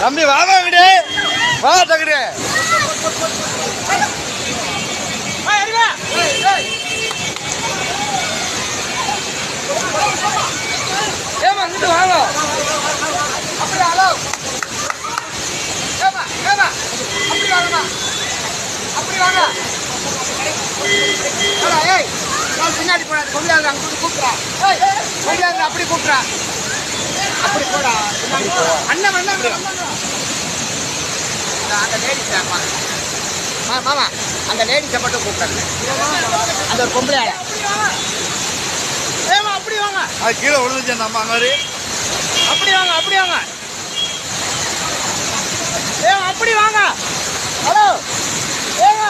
தம்பி வாங்க விடு, வா தகுடு. ஏமா இங்கிட்டு வாங்க. அப்படி ஹலோ ஏமா ஏமா அப்படி வாங்கம்மா, அப்படி வாங்க. ஏய் பின்னாடி போடாது, கொண்டாந்து அங்கே கூப்பிட்றா. கொண்டாந்து அப்படி கூப்பிட்றா, அப்படி போடா. அண்ணன் அண்ணன் அந்த லேடிஸ் மாமா, அந்த லேடிஸை மட்டும் கூப்பிட்றாங்க. அந்த ஒரு பொம்பளை ஏமா அப்படி வாங்க. அது கீழே விழுந்துச்சு நம்ம அங்கே. அப்படி வாங்க, அப்படி வாங்க. ஏமா அப்படி வாங்க. ஹலோ ஏங்க